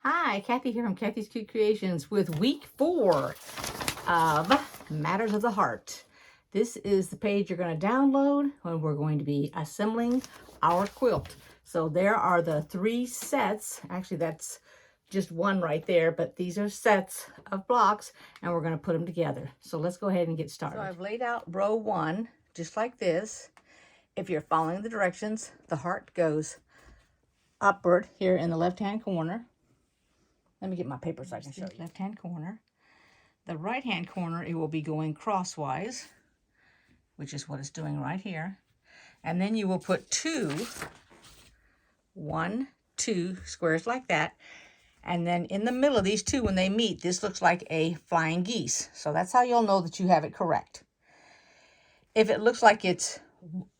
Hi, Kathy here from Kathy's Cute Creations with week 4 of Matters of the Heart. This is the page you're going to download when we're going to be assembling our quilt. So there are the 3 sets. Actually, that's just one right there, but these are sets of blocks and we're going to put them together. So let's go ahead and get started. So I've laid out row 1 just like this. If you're following the directions, the heart goes upward here in the left-hand corner. Let me get my paper so I can show you. Left-hand corner. The right-hand corner, it will be going crosswise, which is what it's doing right here. And then you will put 2 squares like that. And then in the middle of these 2, when they meet, this looks like a flying geese. So that's how you'll know that you have it correct. If it looks like it's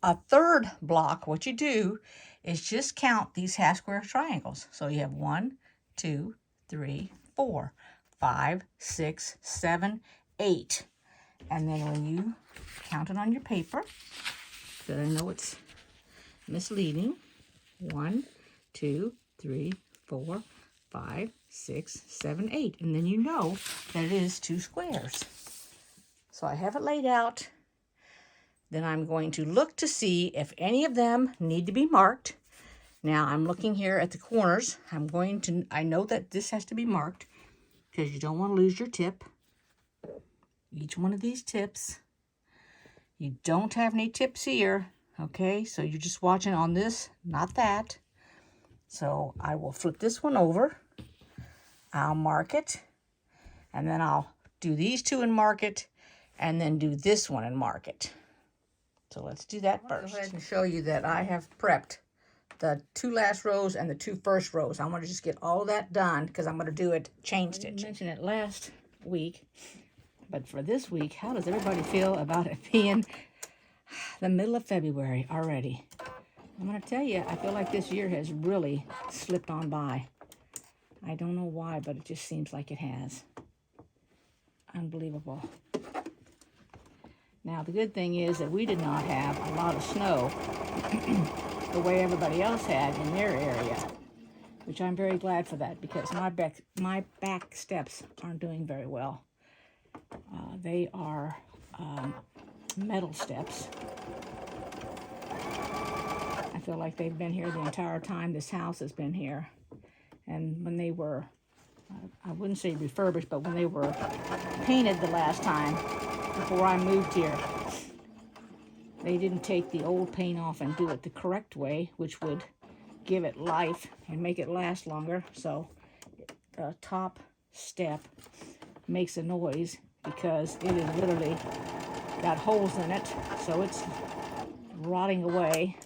a 3rd block, what you do is just count these half square triangles. So you have 1, 2, 3, 4, 5, 6, 7, 8. And then when you count it on your paper, so I know it's misleading, 1, 2, 3, 4, 5, 6, 7, 8. And then you know that it is 2 squares. So I have it laid out. Then I'm going to look to see if any of them need to be marked. Now I'm looking here at the corners. I know that this has to be marked because you don't want to lose your tip. Each one of these tips. You don't have any tips here, okay? So you're just watching on this, not that. So I will flip this one over. I'll mark it. And then I'll do these 2 and mark it. And then do this one and mark it. So let's do that first. Go ahead and show you that I have prepped the 2 last rows and the 2 first rows. I want to just get all that done because I'm going to do it chain stitch. I mentioned it last week, but for this week, how does everybody feel about it being the middle of February already? I'm going to tell you, I feel like this year has really slipped on by. I don't know why, but it just seems like it has. Unbelievable. Now, the good thing is that we did not have a lot of snow the way everybody else had in their area, which I'm very glad for that because my back steps aren't doing very well. They are metal steps. I feel like they've been here the entire time this house has been here. And when they were, I wouldn't say refurbished, but when they were painted the last time, before I moved here, they didn't take the old paint off and do it the correct way, which would give it life and make it last longer. So the top step makes a noise because it is literally got holes in it. So it's rotting away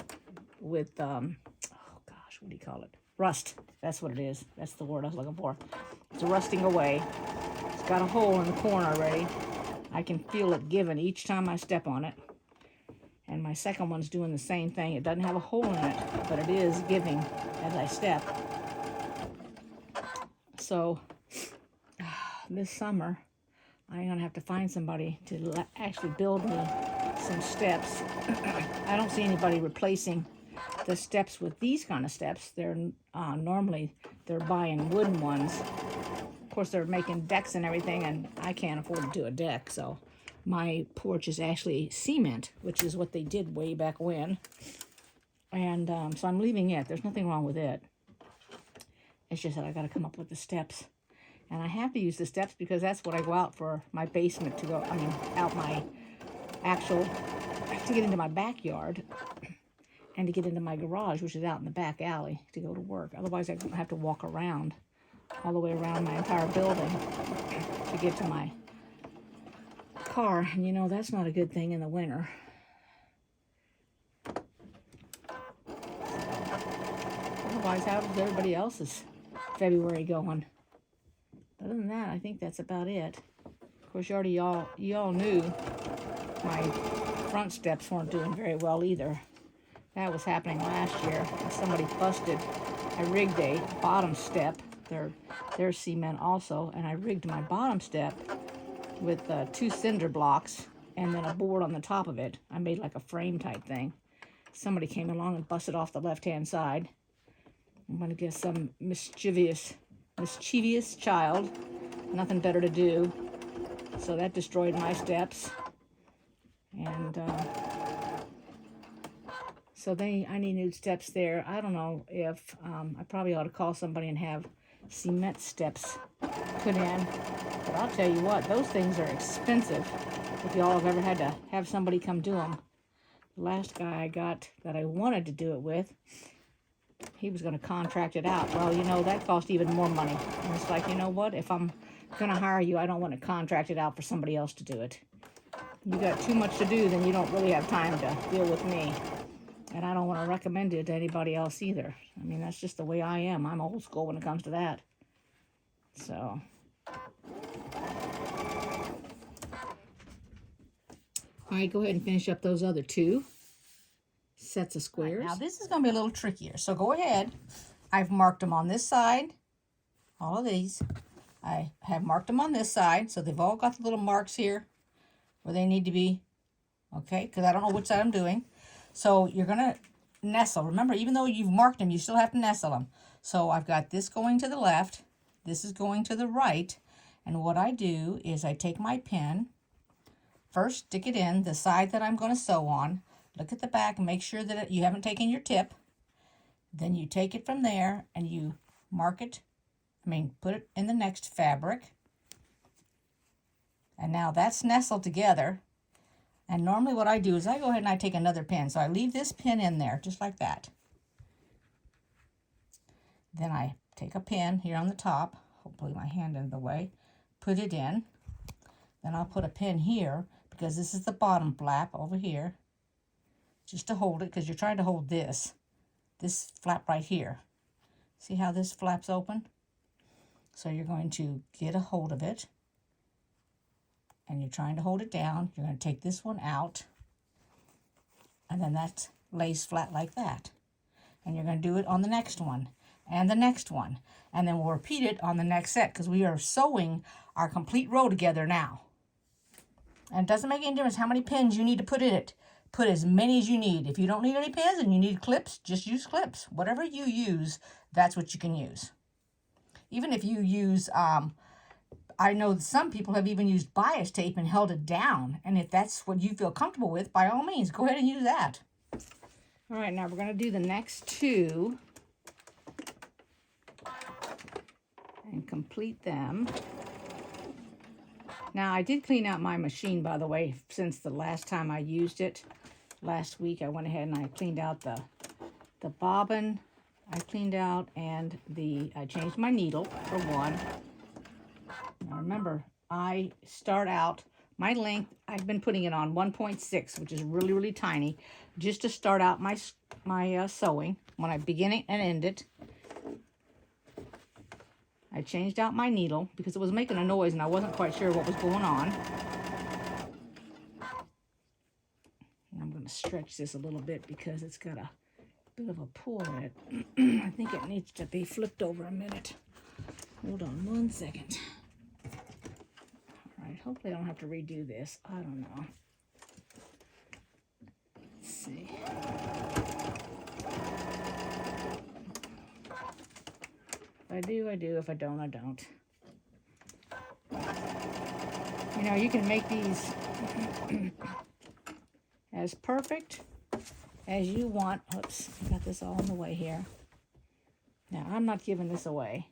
with, oh gosh, what do you call it? Rust. That's what it is. That's the word I was looking for. It's rusting away. It's got a hole in the corner already. I can feel it giving each time I step on it. And my second one's doing the same thing. It doesn't have a hole in it, but it is giving as I step. So this summer, I'm going to have to find somebody to actually build me some steps. I don't see anybody replacing the steps with these kind of steps. They're normally they're buying wooden ones. Of course, they're making decks and everything, and I can't afford to do a deck, so my porch is actually cement, which is what they did way back when. And so I'm leaving it. There's nothing wrong with it. It's just that I got to come up with the steps. And I have to use the steps because that's what I go out for my basement to go, out my actual, to get into my backyard and to get into my garage, which is out in the back alley to go to work. Otherwise, I have to walk around all the way around my entire building to get to my car. And you know, that's not a good thing in the winter. Otherwise, how does everybody else's February going? Other than that, I think that's about it. Of course, you all knew my front steps weren't doing very well either. That was happening last year. Somebody busted. I rigged a bottom step. They're cement also, and I rigged my bottom step with 2 cinder blocks and then a board on the top of it. I made like a frame type thing. Somebody came along and busted off the left-hand side. I'm going to get some mischievous mischievous child, nothing better to do. So that destroyed my steps. And so I need new steps there. I don't know if I probably ought to call somebody and have cement steps put in. But I'll tell you what, those things are expensive. If y'all have ever had to have somebody come do them. The last guy I got that I wanted to do it with, he was going to contract it out. Well, you know, that cost even more money. And it's like, you know what? If I'm going to hire you, I don't want to contract it out for somebody else to do it. You got too much to do, then you don't really have time to deal with me. And I don't want to recommend it to anybody else either. I mean, that's just the way I am. I'm old school when it comes to that. So. All right, go ahead and finish up those other 2 sets of squares. Right, now this is going to be a little trickier. So go ahead. I've marked them on this side. All of these. I have marked them on this side. So they've all got the little marks here where they need to be. Okay, because I don't know which side I'm doing. So you're going to nestle. Remember, even though you've marked them, you still have to nestle them. So I've got this going to the left. This is going to the right. And what I do is I take my pin. First, stick it in the side that I'm going to sew on. Look at the back and make sure that you haven't taken your tip. Then you take it from there and you mark it. Put it in the next fabric. And now that's nestled together. And normally what I do is I go ahead and I take another pin. So I leave this pin in there, just like that. Then I take a pin here on the top. Hopefully my hand in the way. Put it in. Then I'll put a pin here because this is the bottom flap over here. Just to hold it, because you're trying to hold this flap right here. See how this flap's open? So you're going to get a hold of it. And you're trying to hold it down. You're going to take this one out. And then that lays flat like that. And you're going to do it on the next one. And the next one. And then we'll repeat it on the next set, because we are sewing our complete row together now. And it doesn't make any difference how many pins you need to put in it. Put as many as you need. If you don't need any pins and you need clips, just use clips. Whatever you use, that's what you can use. Even if you use, I know some people have even used bias tape and held it down. And if that's what you feel comfortable with, by all means, go ahead and use that. All right, now we're going to do the next 2 and complete them. Now, I did clean out my machine, by the way, since the last time I used it. Last week, I went ahead and I cleaned out the bobbin. I cleaned out and I changed my needle for one. Now, remember, I start out, my length, I've been putting it on 1.6, which is really, really tiny, just to start out my sewing when I begin it and end it. I changed out my needle because it was making a noise and I wasn't quite sure what was going on. And I'm going to stretch this a little bit because it's got a bit of a pull in it. I think it needs to be flipped over a minute. Hold on 1 second. All right, hopefully I don't have to redo this. I don't know. Let's see. If I do, I do. If I don't, I don't. You know, you can make these as perfect as you want. Oops, I got this all in the way here. Now, I'm not giving this away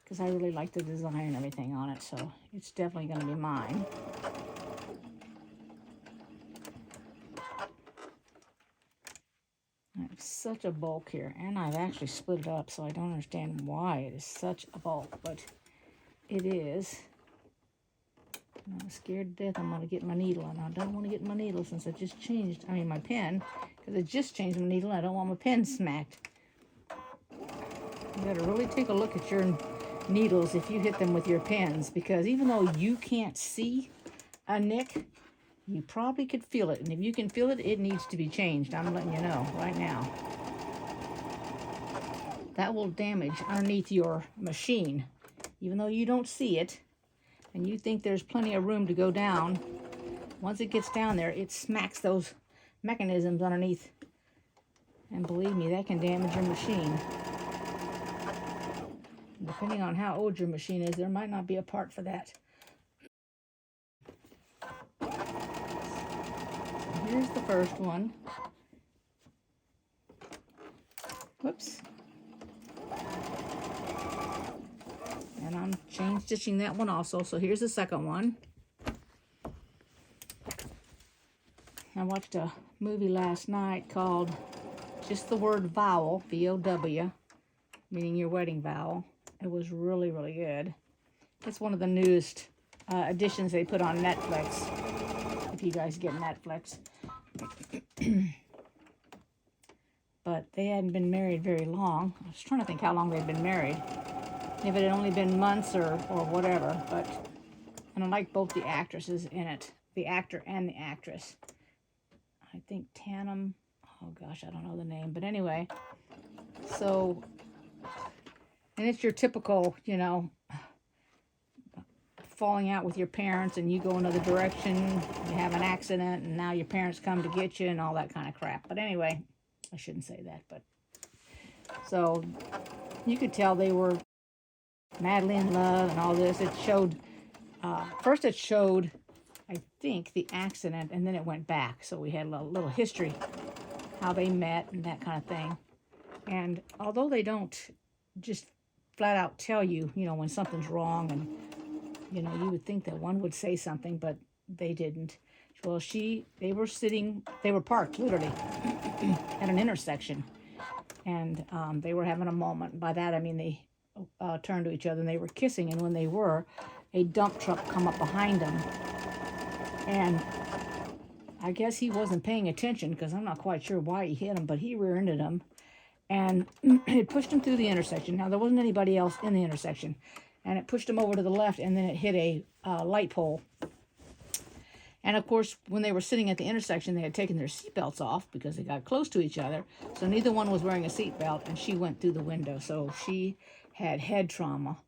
because I really like the design and everything on it, so it's definitely going to be mine. I have such a bulk here, and I've actually split it up, so I don't understand why it is such a bulk, but it is. And I'm scared to death I'm going to get my needle, and I don't want to get my needle since I just changed, my pen, because I just changed my needle, and I don't want my pen smacked. You got to really take a look at your needles if you hit them with your pens, because even though you can't see a nick, you probably could feel it. And if you can feel it, it needs to be changed. I'm letting you know right now. That will damage underneath your machine. Even though you don't see it, and you think there's plenty of room to go down, once it gets down there, it smacks those mechanisms underneath. And believe me, that can damage your machine. Depending on how old your machine is, there might not be a part for that. Here's the first one. Whoops. And I'm chain stitching that one also. So here's the second one. I watched a movie last night called just the word Vow, V-O-W, meaning your wedding vow. It was really, really good. It's one of the newest additions they put on Netflix, if you guys get Netflix. But they hadn't been married very long. I was trying to think how long they'd been married. If it had only been months or whatever. But, and I like both the actresses in it. The actor and the actress. I think Tannum, oh gosh, I don't know the name. But anyway, so, and it's your typical, you know, falling out with your parents and you go another direction, you have an accident, and now your parents come to get you and all that kind of crap. But anyway, I shouldn't say that, but so you could tell they were madly in love and all this. It showed, first it showed, I think, the accident, and then it went back. So we had a little history, how they met and that kind of thing. And although they don't just flat out tell you, you know, when something's wrong, and you know, you would think that one would say something, but they didn't. Well, they were parked literally at an intersection, and they were having a moment. By that I mean they turned to each other and they were kissing, and when they were, a dump truck come up behind them, and I guess he wasn't paying attention, because I'm not quite sure why he hit him, but he rear-ended him, and it pushed him through the intersection. Now, there wasn't anybody else in the intersection, and it pushed him over to the left, and then it hit a light pole. And of course, when they were sitting at the intersection, they had taken their seatbelts off because they got close to each other. So neither one was wearing a seatbelt, and she went through the window. So she had head trauma,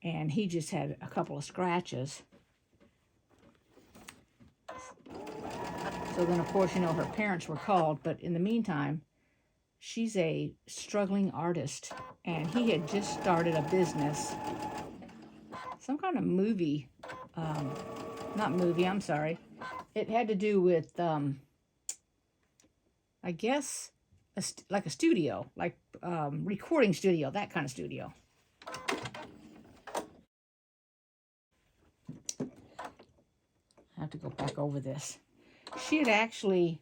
and he just had a couple of scratches. So then, of course, you know, her parents were called. But in the meantime, she's a struggling artist, and he had just started a business. Some kind of movie, not movie, I'm sorry. It had to do with, I guess, like a studio, like recording studio, that kind of studio. I have to go back over this. She had actually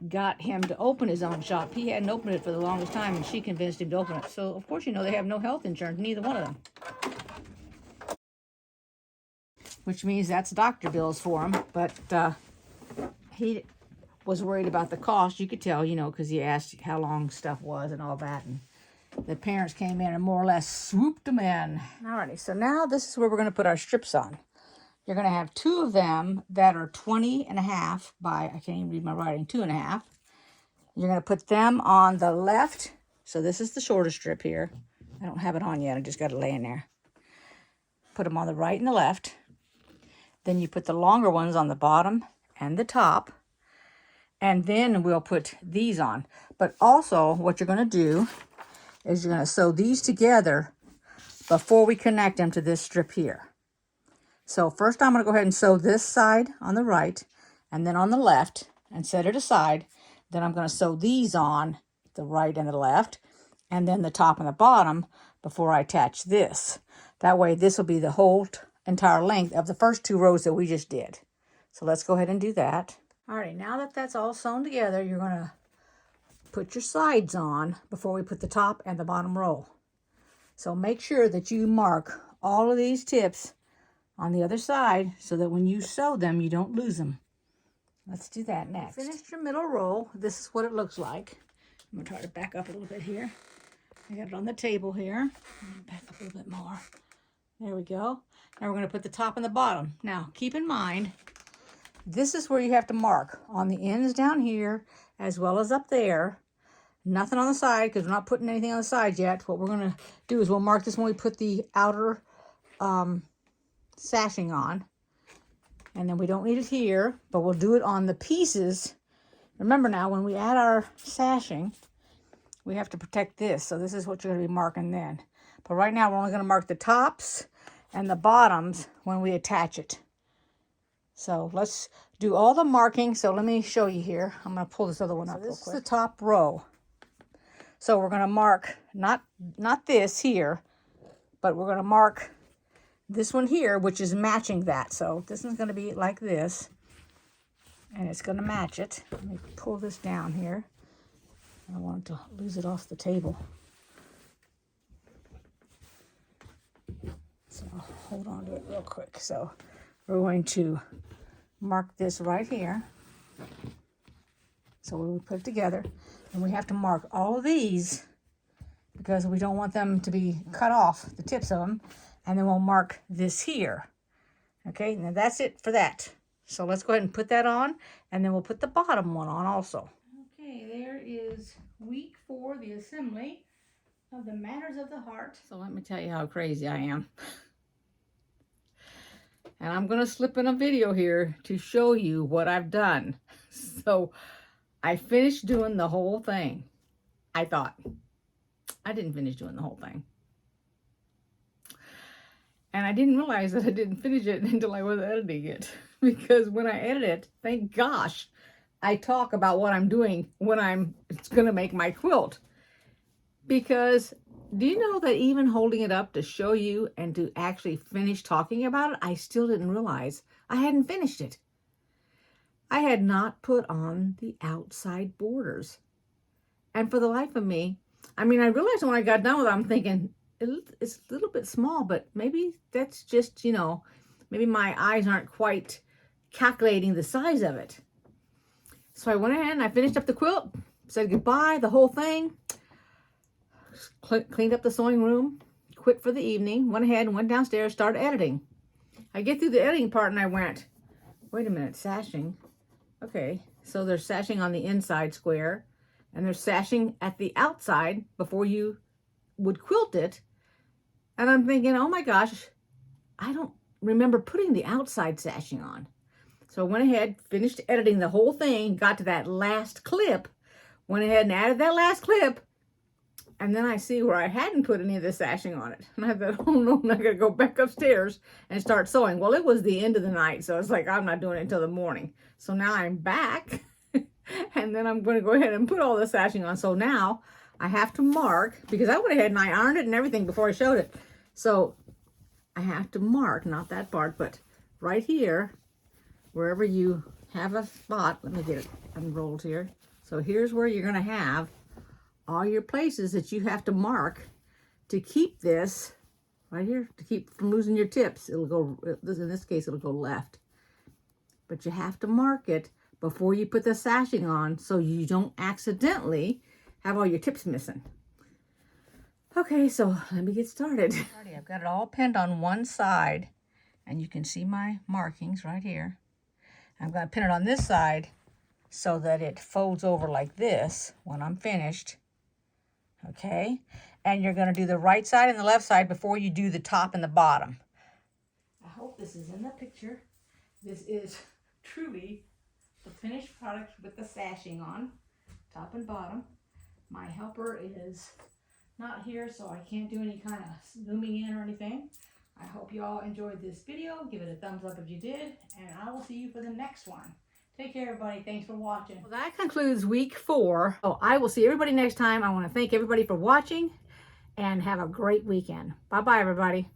got him to open his own shop. He hadn't opened it for the longest time, and she convinced him to open it. So, of course, you know, they have no health insurance, neither one of them. Which means that's doctor bills for him. But he was worried about the cost. You could tell, you know, because he asked how long stuff was and all that. And the parents came in and more or less swooped them in. Alrighty, so now this is where we're going to put our strips on. You're going to have two of them that are 20.5 by, I can't even read my writing, 2.5. You're going to put them on the left. So this is the shorter strip here. I don't have it on yet. I just got it laying there. Put them on the right and the left. Then you put the longer ones on the bottom and the top. And then we'll put these on. But also what you're going to do is you're going to sew these together before we connect them to this strip here. So first I'm going to go ahead and sew this side on the right and then on the left and set it aside. Then I'm going to sew these on the right and the left and then the top and the bottom before I attach this. That way this will be the whole entire length of the first two rows that we just did. So let's go ahead and do that. Alright, now that that's all sewn together, you're going to put your sides on before we put the top and the bottom row. So make sure that you mark all of these tips on the other side so that when you sew them, you don't lose them. Let's do that next. Finished your middle row. This is what it looks like. I'm going to try to back up a little bit here. I got it on the table here. Back up a little bit more. There we go. Now we're going to put the top and the bottom. Now, keep in mind, this is where you have to mark on the ends down here as well as up there. Nothing on the side because we're not putting anything on the side yet. What we're going to do is we'll mark this when we put the outer sashing on. And then we don't need it here, but we'll do it on the pieces. Remember now, when we add our sashing, we have to protect this. So this is what you're going to be marking then. But right now we're only going to mark the tops and the bottoms when we attach it. So let's do all the marking. So let me show you here. I'm going to pull this other one up real quick. This is the top row. So we're going to mark not this here, but we're going to mark this one here, which is matching that. So this is going to be like this, and it's going to match it. Let me pull this down here. I don't want to lose it off the table. So I'll hold on to it real quick. So we're going to mark this right here. So we put it together, and we have to mark all of these because we don't want them to be cut off, the tips of them, and then we'll mark this here. Okay, now that's it for that. So let's go ahead and put that on, and then we'll put the bottom one on also. Okay, there is week 4, the assembly of the Manners of the Heart. So let me tell you how crazy I am. And I'm going to slip in a video here to show you what I've done. So I finished doing the whole thing. I thought. I didn't finish doing the whole thing. And I didn't realize that I didn't finish it until I was editing it. Because when I edit it, thank gosh, I talk about what I'm doing when it's going to make my quilt. Because do you know that even holding it up to show you and to actually finish talking about it, I still didn't realize I hadn't finished it. I had not put on the outside borders. And for the life of me, I mean, I realized when I got done with it, I'm thinking, it's a little bit small, but maybe that's just, you know, maybe my eyes aren't quite calculating the size of it. So I went ahead and I finished up the quilt, said goodbye, the whole thing, cleaned up the sewing room, quit for the evening, went ahead and went downstairs, started editing. I get through the editing part and I went, wait a minute, sashing. Okay, so there's sashing on the inside square, and there's sashing at the outside before you would quilt it. And I'm thinking, oh my gosh, I don't remember putting the outside sashing on. So I went ahead, finished editing the whole thing, got to that last clip, went ahead and added that last clip, and then I see where I hadn't put any of the sashing on it. And I thought, oh no, I'm not going to go back upstairs and start sewing. Well, it was the end of the night, so it's like, I'm not doing it until the morning. So now I'm back, and then I'm going to go ahead and put all the sashing on. So now I have to mark, because I went ahead and I ironed it and everything before I showed it. So I have to mark, not that part, but right here, wherever you have a spot. Let me get it unrolled here. So here's where you're going to have all your places that you have to mark to keep this right here, to keep from losing your tips. It'll go, in this case, it'll go left. But you have to mark it before you put the sashing on so you don't accidentally have all your tips missing. Okay, so let me get started. I've got it all pinned on one side, and you can see my markings right here. I'm going to pin it on this side so that it folds over like this when I'm finished. Okay, and you're going to do the right side and the left side before you do the top and the bottom. I hope this is in the picture. This is truly the finished product with the sashing on, top and bottom. My helper is not here, so I can't do any kind of zooming in or anything. I hope you all enjoyed this video. Give it a thumbs up if you did, and I will see you for the next one. Take care, everybody. Thanks for watching. Well, that concludes week 4. So I will see everybody next time. I want to thank everybody for watching, and have a great weekend. Bye-bye, everybody.